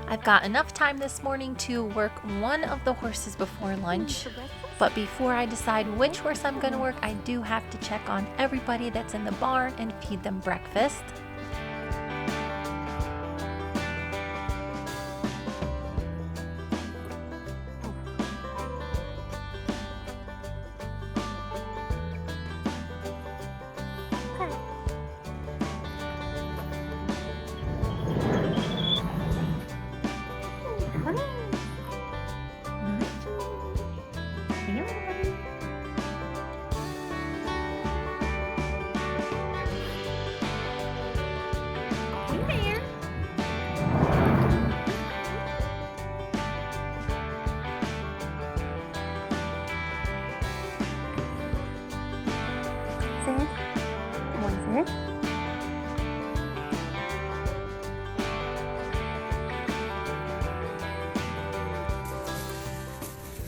I've got enough time this morning to work one of the horses before lunch, but before I decide which horse I'm going to work, I do have to check on everybody that's in the barn and feed them breakfast.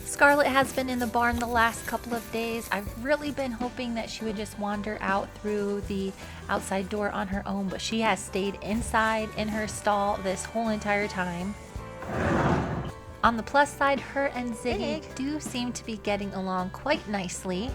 Scarlet has been in the barn the last couple of days. I've really been hoping that she would just wander out through the outside door on her own, but she has stayed inside in her stall this whole entire time. On the plus side, her and Ziggy do seem to be getting along quite nicely.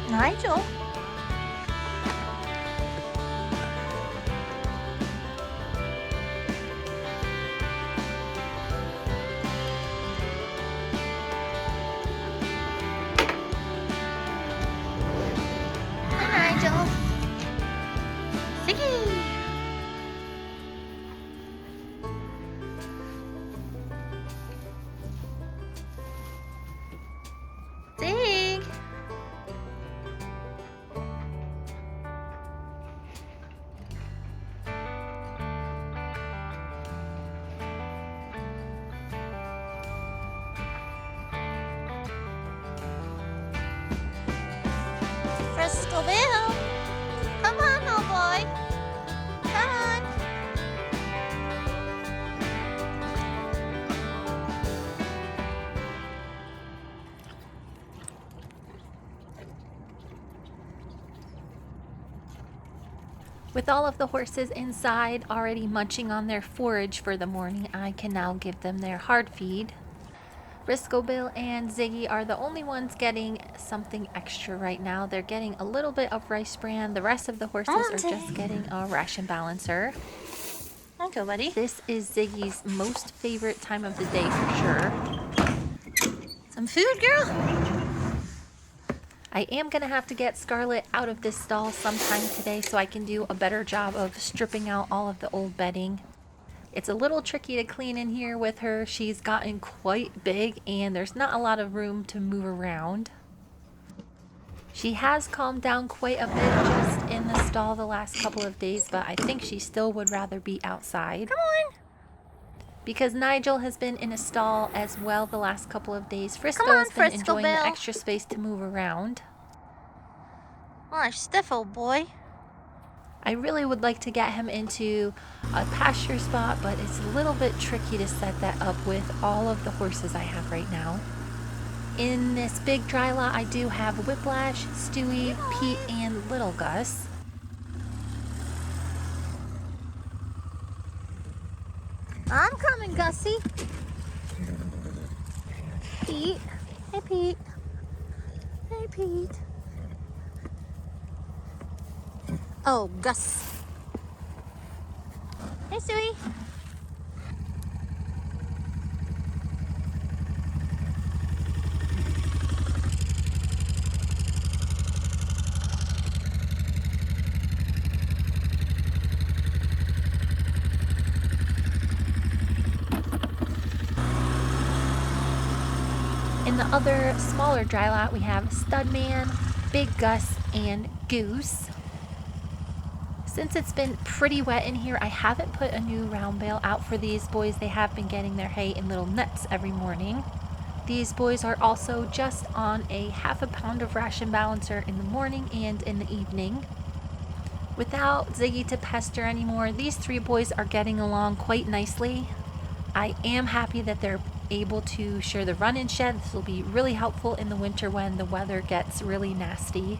Nigel. Hi, Nigel. Ziggy. Zig. Bill, come on, old boy. Come on. With all of the horses inside already munching on their forage for the morning, I can now give them their hard feed. Bill and Ziggy are the only ones getting something extra right now. They're getting a little bit of rice bran. The rest of the horses are just getting a ration balancer. Okay, buddy. This is Ziggy's most favorite time of the day for sure. Some food, girl? I am going to have to get Scarlet out of this stall sometime today so I can do a better job of stripping out all of the old bedding. It's a little tricky to clean in here with her. She's gotten quite big and there's not a lot of room to move around. She has calmed down quite a bit just in the stall the last couple of days, but I think she still would rather be outside. Come on! Because Nigel has been in a stall as well the last couple of days. Frisco has been enjoying the extra space to move around. Oh, stiff old boy. I really would like to get him into a pasture spot, but it's a little bit tricky to set that up with all of the horses I have right now. In this big dry lot, I do have Whiplash, Stewie, Pete, and Little Gus. I'm coming, Gussie. Pete. Hey, Pete. Hey, Pete. Oh, Gus. Hey, Stewie. In the other smaller dry lot, we have Studman, Big Gus, and Goose. Since it's been pretty wet in here, I haven't put a new round bale out for these boys. They have been getting their hay in little nets every morning. These boys are also just on a half a pound of ration balancer in the morning and in the evening. Without Ziggy to pester anymore, these three boys are getting along quite nicely. I am happy that they're able to share the run-in shed. This will be really helpful in the winter when the weather gets really nasty.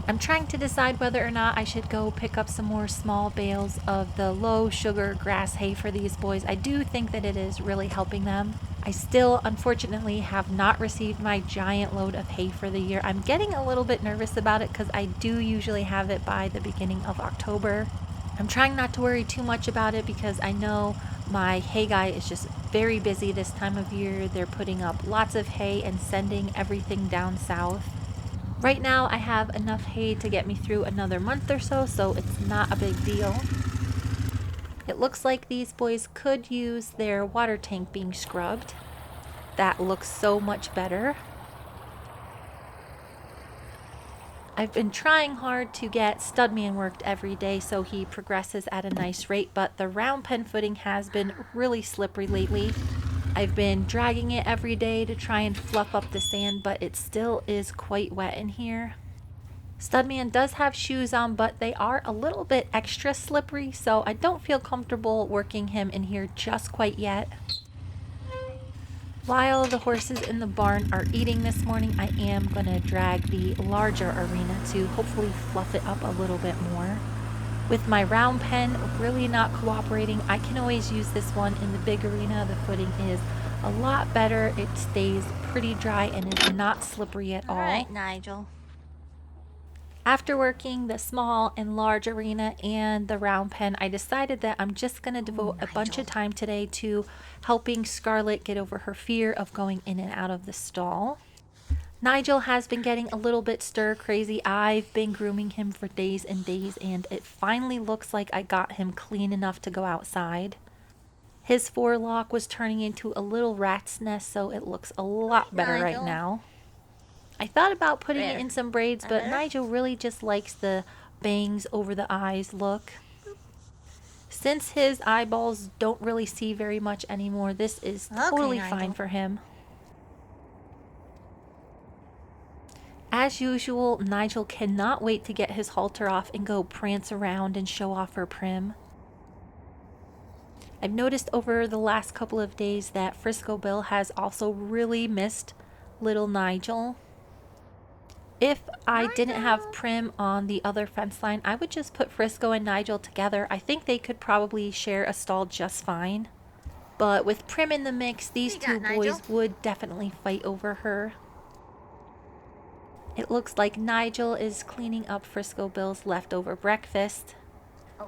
I'm trying to decide whether or not I should go pick up some more small bales of the low sugar grass hay for these boys. I do think that it is really helping them. I still, unfortunately, have not received my giant load of hay for the year. I'm getting a little bit nervous about it because I do usually have it by the beginning of October. I'm trying not to worry too much about it because I know my hay guy is just very busy this time of year. They're putting up lots of hay and sending everything down south. Right now I have enough hay to get me through another month or so, so it's not a big deal. It looks like these boys could use their water tank being scrubbed. That looks so much better. I've been trying hard to get Studman worked every day so he progresses at a nice rate, but the round pen footing has been really slippery lately. I've been dragging it every day to try and fluff up the sand, but it still is quite wet in here. Studman does have shoes on, but they are a little bit extra slippery, so I don't feel comfortable working him in here just quite yet. While the horses in the barn are eating this morning, I am going to drag the larger arena to hopefully fluff it up a little bit more. With my round pen really not cooperating, I can always use this one in the big arena. The footing is a lot better. It stays pretty dry and is not slippery at all. All right, Nigel. After working the small and large arena and the round pen, I decided that I'm just going to devote a bunch of time today to helping Scarlett get over her fear of going in and out of the stall. Nigel has been getting a little bit stir crazy. I've been grooming him for days and days, and it finally looks like I got him clean enough to go outside. His forelock was turning into a little rat's nest, so it looks a lot better right now. I thought about putting it in some braids, but Nigel really just likes the bangs over the eyes look. Since his eyeballs don't really see very much anymore, this is totally fine for him. As usual, Nigel cannot wait to get his halter off and go prance around and show off her prim. I've noticed over the last couple of days that Frisco Bill has also really missed little Nigel. If I didn't have Prim on the other fence line, I would just put Frisco and Nigel together. I think they could probably share a stall just fine. But with Prim in the mix, these two boys would definitely fight over her. It looks like Nigel is cleaning up Frisco Bill's leftover breakfast.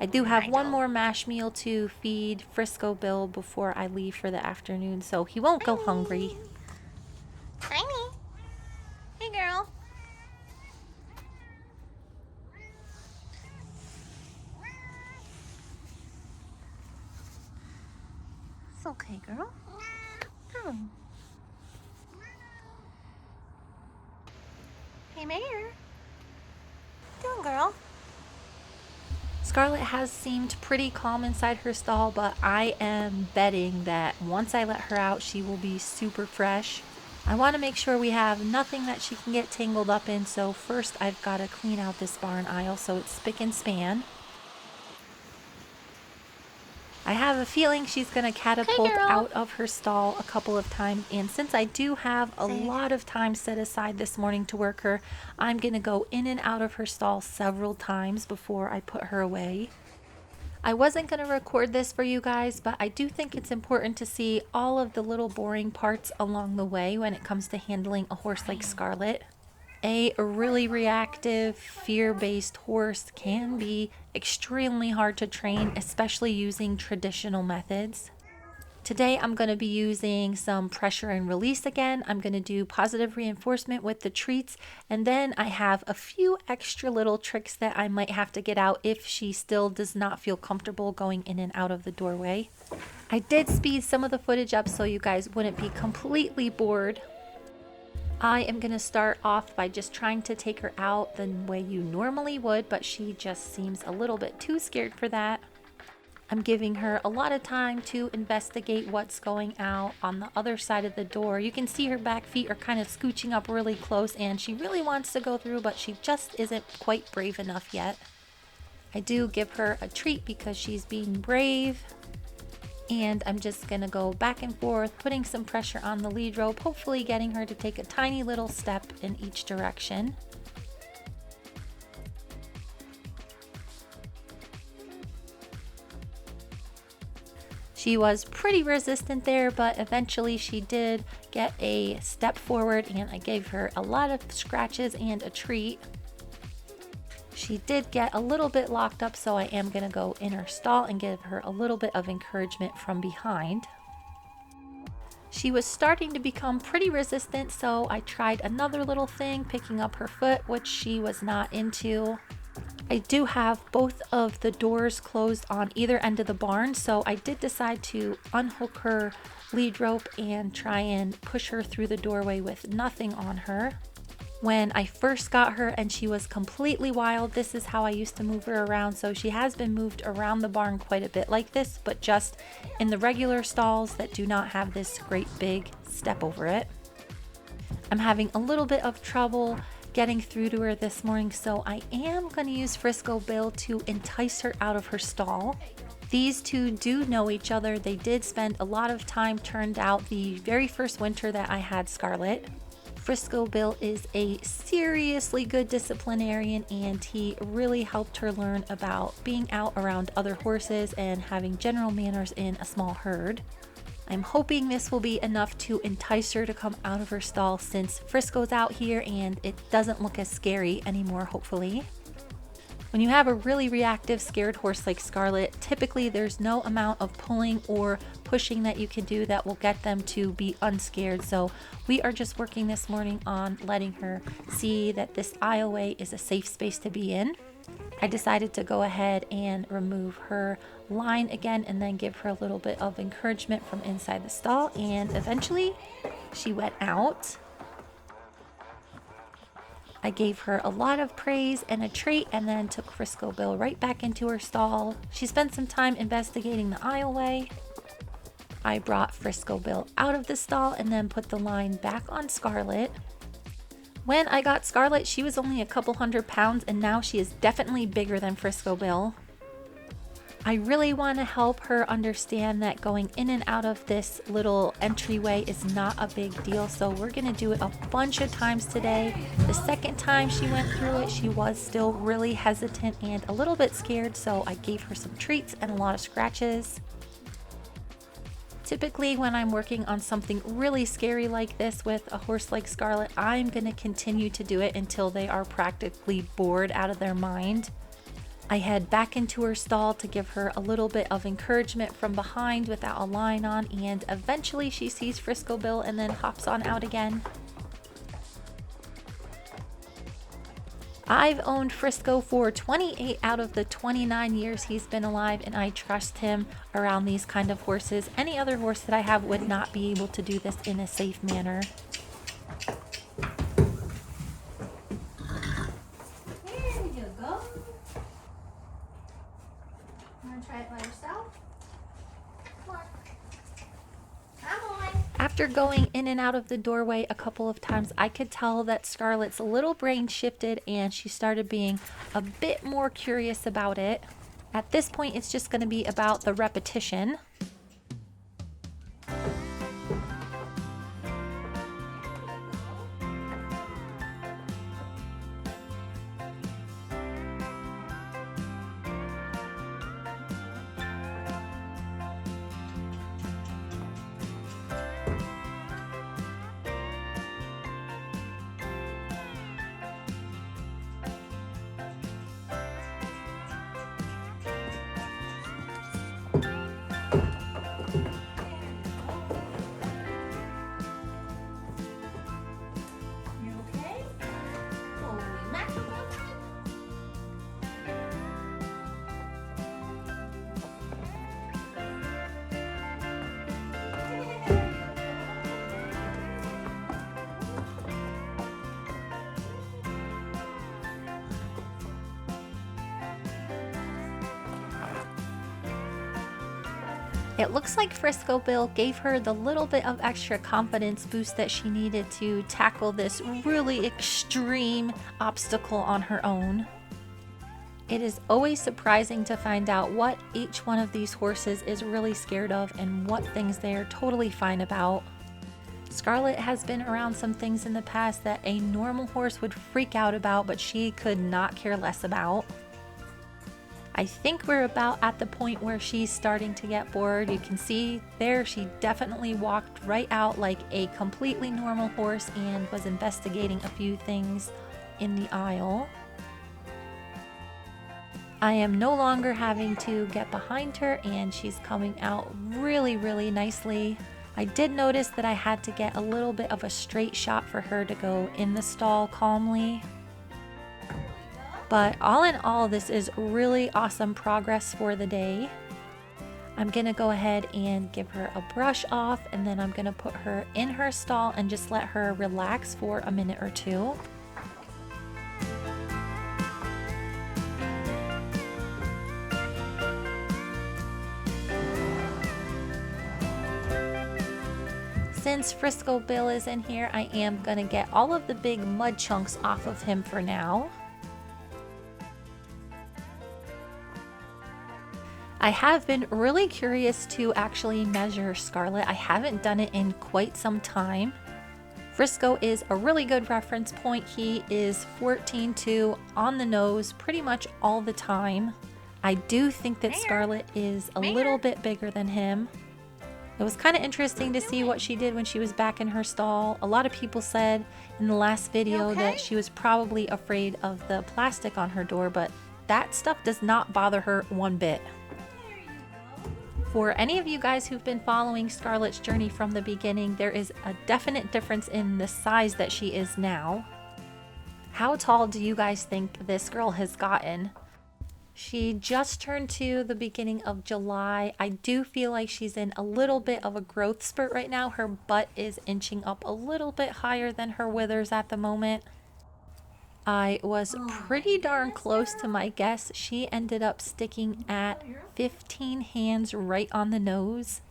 I do have one more mash meal to feed Frisco Bill before I leave for the afternoon, so he won't go hungry. Tiny. Hey, girl. It's okay, girl. Oh. Hey, Mayor. Doing, girl? Scarlett has seemed pretty calm inside her stall, but I am betting that once I let her out, she will be super fresh. I want to make sure we have nothing that she can get tangled up in, so first I've got to clean out this barn aisle so it's spick and span. I have a feeling she's going to catapult out of her stall a couple of times, and since I do have a lot of time set aside this morning to work her, I'm going to go in and out of her stall several times before I put her away. I wasn't going to record this for you guys, but I do think it's important to see all of the little boring parts along the way when it comes to handling a horse like Scarlett. A really reactive, fear-based horse can be extremely hard to train, especially using traditional methods. Today I'm going to be using some pressure and release again. I'm going to do positive reinforcement with the treats, and then I have a few extra little tricks that I might have to get out if she still does not feel comfortable going in and out of the doorway. I did speed some of the footage up so you guys wouldn't be completely bored. I am going to start off by just trying to take her out the way you normally would, but she just seems a little bit too scared for that. I'm giving her a lot of time to investigate what's going out on the other side of the door. You can see her back feet are kind of scooching up really close, and she really wants to go through, but she just isn't quite brave enough yet. I do give her a treat because she's being brave. And I'm just gonna go back and forth, putting some pressure on the lead rope, hopefully getting her to take a tiny little step in each direction. She was pretty resistant there, but eventually she did get a step forward, and I gave her a lot of scratches and a treat. She did get a little bit locked up, so I am going to go in her stall and give her a little bit of encouragement from behind. She was starting to become pretty resistant, so I tried another little thing, picking up her foot, which she was not into. I do have both of the doors closed on either end of the barn, so I did decide to unhook her lead rope and try and push her through the doorway with nothing on her. When I first got her and she was completely wild, this is how I used to move her around. So she has been moved around the barn quite a bit like this, but just in the regular stalls that do not have this great big step over it. I'm having a little bit of trouble getting through to her this morning, so I am going to use Frisco Bill to entice her out of her stall. These two do know each other. They did spend a lot of time, turned out, the very first winter that I had Scarlett. Frisco Bill is a seriously good disciplinarian, and he really helped her learn about being out around other horses and having general manners in a small herd. I'm hoping this will be enough to entice her to come out of her stall, since Frisco's out here and it doesn't look as scary anymore, hopefully. When you have a really reactive, scared horse like Scarlet, typically there's no amount of pulling or pushing that you can do that will get them to be unscared. So we are just working this morning on letting her see that this aisleway is a safe space to be in. I decided to go ahead and remove her line again and then give her a little bit of encouragement from inside the stall, and eventually she went out. I gave her a lot of praise and a treat, and then took Frisco Bill right back into her stall. She spent some time investigating the aisleway. I brought Frisco Bill out of the stall and then put the line back on Scarlet. When I got Scarlet, she was only a couple 100 pounds, and now she is definitely bigger than Frisco Bill. I really want to help her understand that going in and out of this little entryway is not a big deal, so we're going to do it a bunch of times today. The second time she went through it, she was still really hesitant and a little bit scared, so I gave her some treats and a lot of scratches. Typically, when I'm working on something really scary like this with a horse like Scarlet, I'm going to continue to do it until they are practically bored out of their mind. I head back into her stall to give her a little bit of encouragement from behind without a line on, and eventually she sees Frisco Bill and then hops on out again. I've owned Frisco for 28 out of the 29 years he's been alive, and I trust him around these kind of horses. Any other horse that I have would not be able to do this in a safe manner. Here you go. Want to try it by yourself? Come on. Come on. After going in and out of the doorway a couple of times, I could tell that Scarlett's little brain shifted and she started being a bit more curious about it. At this point, it's just going to be about the repetition. It looks like Frisco Bill gave her the little bit of extra confidence boost that she needed to tackle this really extreme obstacle on her own. It is always surprising to find out what each one of these horses is really scared of and what things they are totally fine about. Scarlett has been around some things in the past that a normal horse would freak out about, but she could not care less about. I think we're about at the point where she's starting to get bored. You can see there she definitely walked right out like a completely normal horse and was investigating a few things in the aisle. I am no longer having to get behind her and she's coming out really, really nicely. I did notice that I had to get a little bit of a straight shot for her to go in the stall calmly. But all in all, this is really awesome progress for the day. I'm gonna go ahead and give her a brush off, and then I'm gonna put her in her stall and just let her relax for a minute or two. Since Frisco Bill is in here, I am gonna get all of the big mud chunks off of him for now. I have been really curious to actually measure Scarlett. I haven't done it in quite some time. Frisco is a really good reference point. He is 14.2 on the nose pretty much all the time. I do think that Scarlett is a little bit bigger than him. It was kind of interesting to see what she did when she was back in her stall. A lot of people said in the last video that she was probably afraid of the plastic on her door, but that stuff does not bother her one bit. For any of you guys who've been following Scarlett's journey from the beginning, there is a definite difference in the size that she is now. How tall do you guys think this girl has gotten? She just turned 2 the beginning of July. I do feel like she's in a little bit of a growth spurt right now. Her butt is inching up a little bit higher than her withers at the moment. I was pretty darn close to my guess. She ended up sticking at 15 hands right on the nose.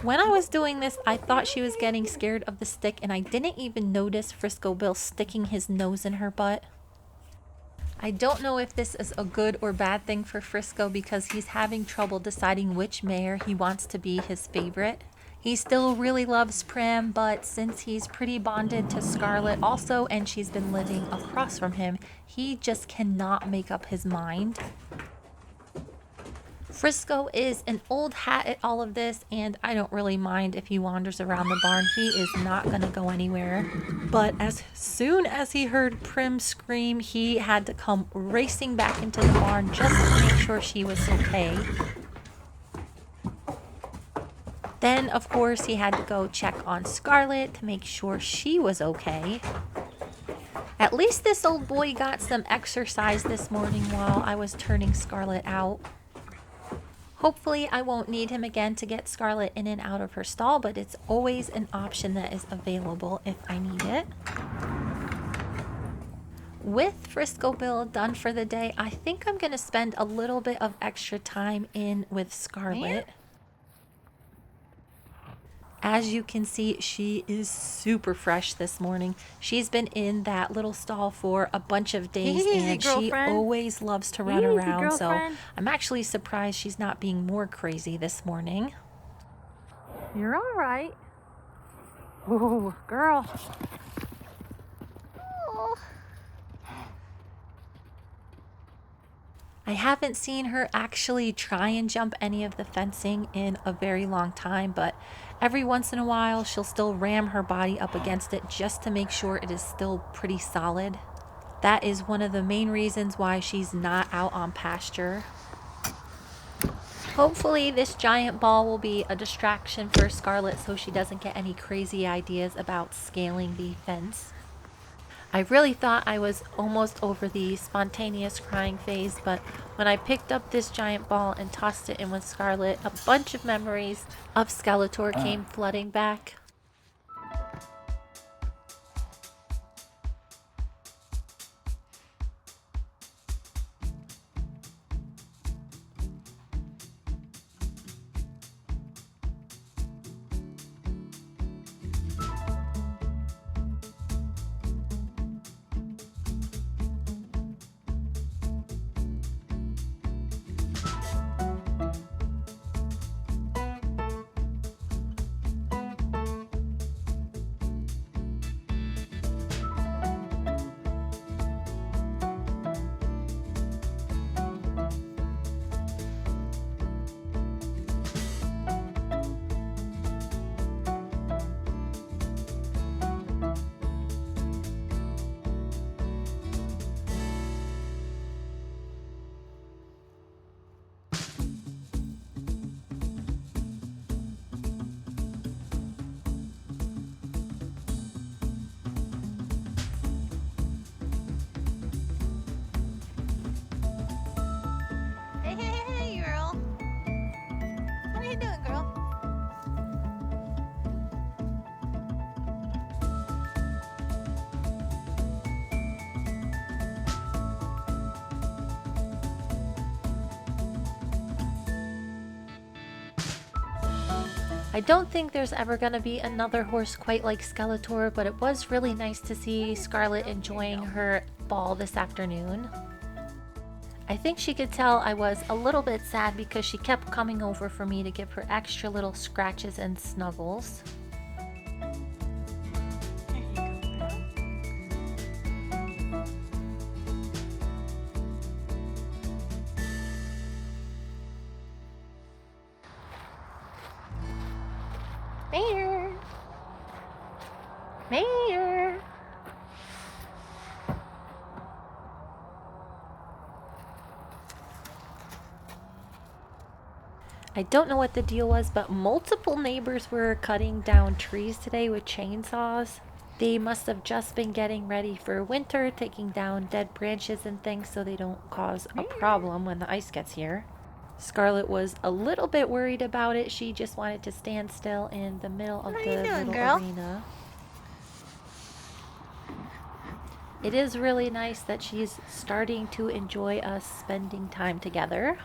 When I was doing this, I thought she was getting scared of the stick, and I didn't even notice Frisco Bill sticking his nose in her butt. I don't know if this is a good or bad thing for Frisco because he's having trouble deciding which mare he wants to be his favorite. He still really loves Prim, but since he's pretty bonded to Scarlett also and she's been living across from him, he just cannot make up his mind. Frisco is an old hat at all of this, and I don't really mind if he wanders around the barn. He is not going to go anywhere. But as soon as he heard Prim scream, he had to come racing back into the barn just to make sure she was okay. Then, of course, he had to go check on Scarlett to make sure she was okay. At least this old boy got some exercise this morning while I was turning Scarlett out. Hopefully I won't need him again to get Scarlett in and out of her stall, but it's always an option that is available if I need it. With Frisco Bill done for the day, I think I'm going to spend a little bit of extra time in with Scarlett. As you can see, she is super fresh this morning. She's been in that little stall for a bunch of days, and she always loves to run around. So I'm actually surprised she's not being more crazy this morning. You're all right. Ooh, girl. Oh. I haven't seen her actually try and jump any of the fencing in a very long time, but every once in a while she'll still ram her body up against it just to make sure it is still pretty solid. That is one of the main reasons why she's not out on pasture. Hopefully this giant ball will be a distraction for Scarlett so she doesn't get any crazy ideas about scaling the fence. I really thought I was almost over the spontaneous crying phase, but when I picked up this giant ball and tossed it in with Scarlett, a bunch of memories of Skeletor came flooding back. I don't think there's ever going to be another horse quite like Skeletor, but it was really nice to see Scarlett enjoying her ball this afternoon. I think she could tell I was a little bit sad because she kept coming over for me to give her extra little scratches and snuggles. Mayor! Mayor! I don't know what the deal was, but multiple neighbors were cutting down trees today with chainsaws. They must have just been getting ready for winter, taking down dead branches and things so they don't cause a problem when the ice gets here. Scarlett was a little bit worried about it. She just wanted to stand still in the middle of the little arena. It is really nice that she's starting to enjoy us spending time together.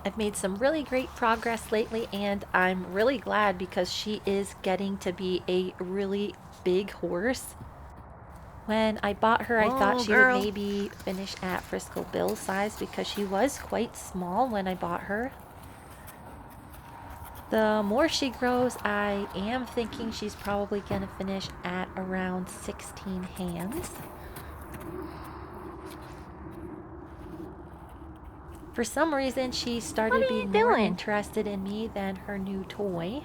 I've made some really great progress lately, and I'm really glad because she is getting to be a really big horse. When I bought her, I thought she would maybe finish at Frisco Bill's size because she was quite small when I bought her. The more she grows, I am thinking she's probably going to finish at around 16 hands. For some reason, she started being more interested in me than her new toy.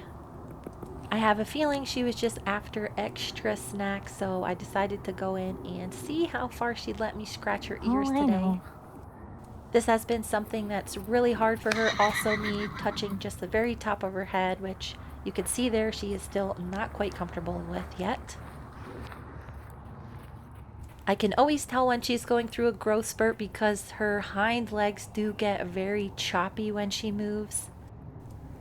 I have a feeling she was just after extra snacks, so I decided to go in and see how far she'd let me scratch her ears today. This has been something that's really hard for her. Also, me touching just the very top of her head, which you can see there she is still not quite comfortable with yet. I can always tell when she's going through a growth spurt because her hind legs do get very choppy when she moves.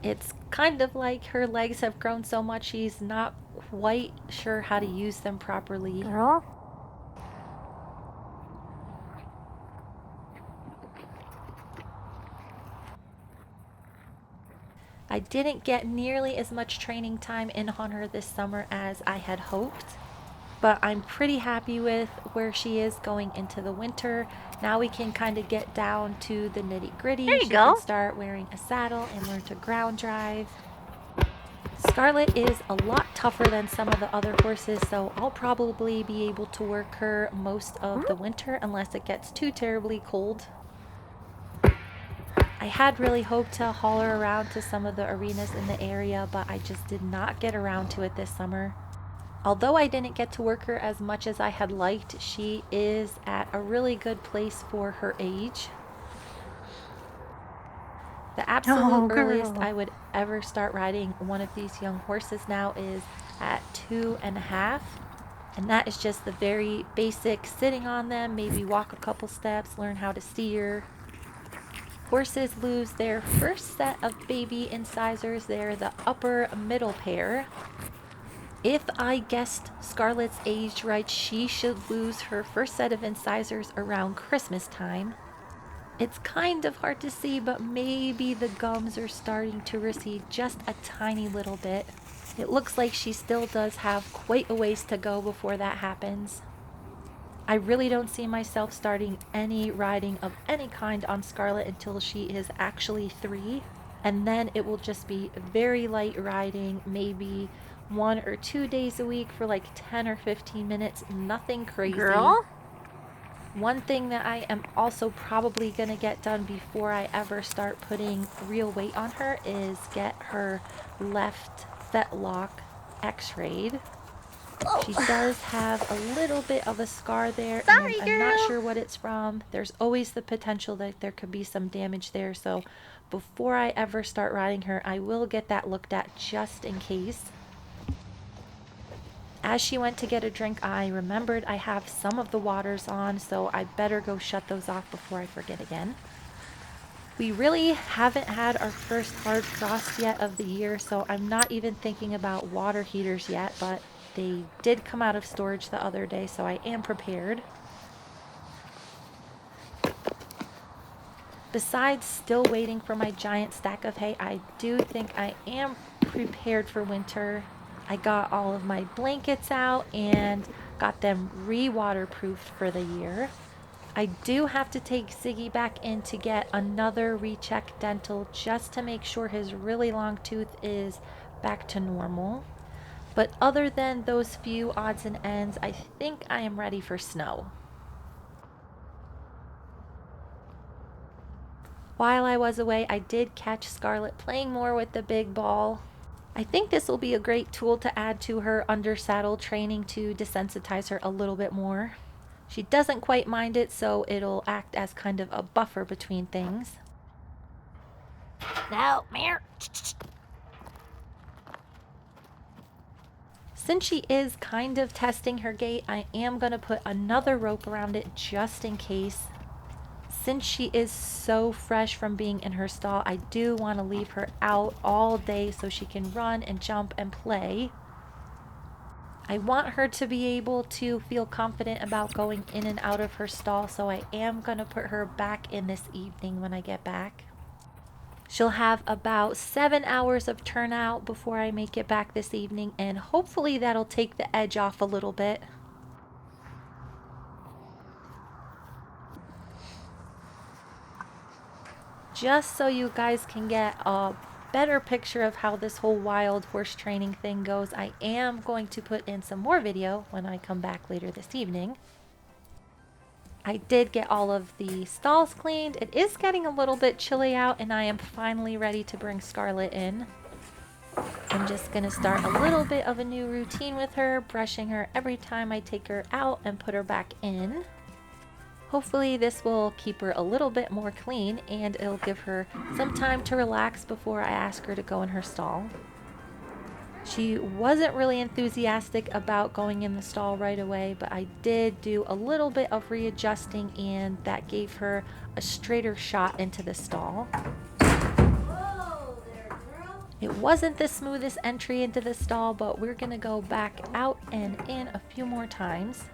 It's kind of like her legs have grown so much she's not quite sure how to use them properly. Girl? I didn't get nearly as much training time in on her this summer as I had hoped, but I'm pretty happy with where she is going into the winter. Now we can kind of get down to the nitty gritty. There you She go. can start wearing a saddle and learn to ground drive. Scarlett is a lot tougher than some of the other horses, so I'll probably be able to work her most of the winter unless it gets too terribly cold. I had really hoped to haul her around to some of the arenas in the area, but I just did not get around to it this summer. Although I didn't get to work her as much as I had liked, she is at a really good place for her age. The absolute earliest I would ever start riding one of these young horses now is at 2.5. And that is just the very basic sitting on them, maybe walk a couple steps, learn how to steer. Horses lose their first set of baby incisors. They're the upper middle pair. If I guessed Scarlett's age right, she should lose her first set of incisors around Christmas time. It's kind of hard to see, but maybe the gums are starting to recede just a tiny little bit. It looks like she still does have quite a ways to go before that happens. I really don't see myself starting any riding of any kind on Scarlett until she is actually 3. And then it will just be very light riding, maybe 1 or 2 days a week for like 10 or 15 minutes, nothing crazy. Girl? One thing that I am also probably going to get done before I ever start putting real weight on her is get her left fetlock x-rayed. She does have a little bit of a scar there, Sorry, and I'm not girl. sure what it's from. There's always the potential that there could be some damage there, so before I ever start riding her, I will get that looked at just in case. As she went to get a drink, I remembered I have some of the waters on, so I better go shut those off before I forget again. We really haven't had our first hard frost yet of the year, so I'm not even thinking about water heaters yet, but they did come out of storage the other day, so I am prepared. Besides still waiting for my giant stack of hay, I do think I am prepared for winter. I got all of my blankets out and got them re-waterproofed for the year. I do have to take Ziggy back in to get another recheck dental just to make sure his really long tooth is back to normal. But other than those few odds and ends, I think I am ready for snow. While I was away, I did catch Scarlett playing more with the big ball. I think this will be a great tool to add to her under saddle training to desensitize her a little bit more. She doesn't quite mind it, so it'll act as kind of a buffer between things. No, Mir. Since she is kind of testing her gait, I am going to put another rope around it just in case. Since she is so fresh from being in her stall, I do want to leave her out all day so she can run and jump and play. I want her to be able to feel confident about going in and out of her stall, so I am going to put her back in this evening when I get back. She'll have about 7 hours of turnout before I make it back this evening, and hopefully that'll take the edge off a little bit. Just so you guys can get a better picture of how this whole wild horse training thing goes, I am going to put in some more video when I come back later this evening. I did get all of the stalls cleaned. It is getting a little bit chilly out, and I am finally ready to bring Scarlet in. I'm just going to start a little bit of a new routine with her, brushing her every time I take her out and put her back in. Hopefully this will keep her a little bit more clean, and it'll give her some time to relax before I ask her to go in her stall. She wasn't really enthusiastic about going in the stall right away, but I did do a little bit of readjusting, and that gave her a straighter shot into the stall. Whoa there, girl. It wasn't the smoothest entry into the stall, but we're gonna go back out and in a few more times.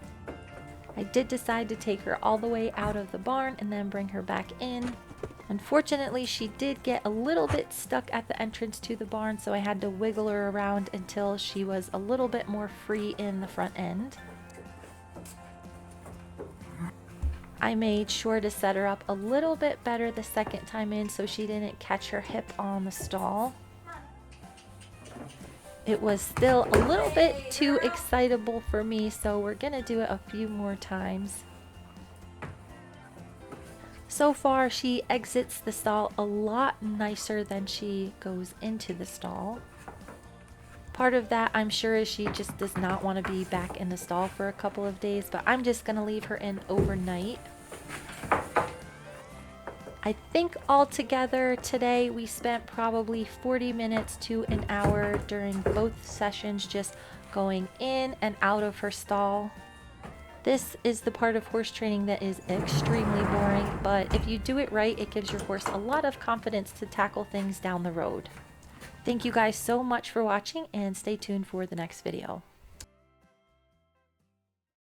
I did decide to take her all the way out of the barn and then bring her back in. Unfortunately, she did get a little bit stuck at the entrance to the barn, so I had to wiggle her around until she was a little bit more free in the front end. I made sure to set her up a little bit better the second time in so she didn't catch her hip on the stall. It was still a little bit too excitable for me, so we're gonna do it a few more times. So far, she exits the stall a lot nicer than she goes into the stall. Part of that, I'm sure, is she just does not want to be back in the stall for a couple of days, but I'm just gonna leave her in overnight. I think altogether today we spent probably 40 minutes to an hour during both sessions just going in and out of her stall. This is the part of horse training that is extremely boring, but if you do it right, it gives your horse a lot of confidence to tackle things down the road. Thank you guys so much for watching, and stay tuned for the next video.